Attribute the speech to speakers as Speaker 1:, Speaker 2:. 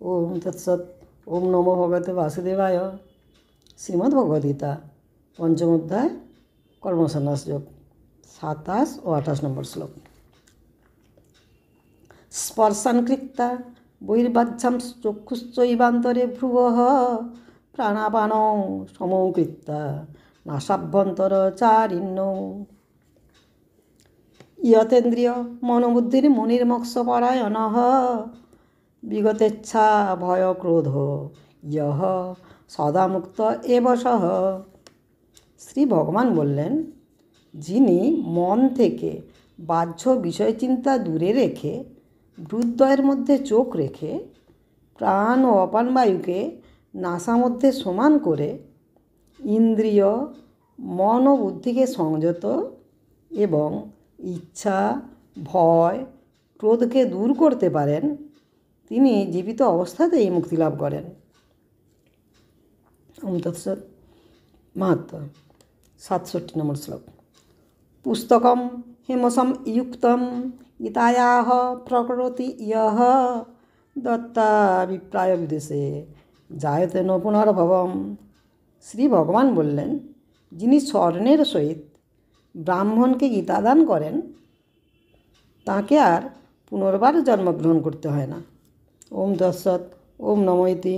Speaker 1: ওম তৎসৎ। ওম নমো ভগবতে বাসুদেবায়। শ্রীমদ্ভগবদ্গীতা পঞ্চম অধ্যায় কর্মসন্ন্যাস যোগ 27 ও 28 নম্বর শ্লোক। স্পর্শান কৃত্বা বহির্বাহ্যাং চক্ষুশ্চৈবান্তরে ভ্রুবঃ প্রাণাপানৌ সমৌ কৃত্বা নাসাভ্যন্তরচারিণ্যৌ ইয়তেন্দ্রিয় মনোবুদ্ধির মুনির্মোক্ষপরায়ণঃ বিগতেচ্ছা ভয় ক্রোধ ইয়ঃ সদা মুক্ত এব সহ। শ্রী ভগবান বললেন, যিনি মন থেকে বাহ্য বিষয়চিন্তা দূরে রেখে হৃদয়ের মধ্যে চোখ রেখে প্রাণ ও অপান বায়ুকে নাসা মধ্যে সমান করে ইন্দ্রিয় মন ও বুদ্ধিকে সংযত এবং ইচ্ছা ভয় ক্রোধকে দূর করতে পারেন, তিনি জীবিত অবস্থাতেই মুক্তি লাভ করেন। ওম তৎসৎ। মাহাত্ম্য 67 নম্বর শ্লোক। পুস্তকম হেমসম ইয়ুক্তম গীতায়াহ প্রকরতি ইয়ঃ দত্তা বিপ্রায় বিদেশে জায়তে ন পুনর্ভবম। শ্রী ভগবান বললেন, যিনি স্বর্ণের সহিত ব্রাহ্মণকে গীতাদান করেন তাকে আর পুনর্বার জন্মগ্রহণ করতে হয় না। ওম তৎসৎ। ওম নমো ইতি।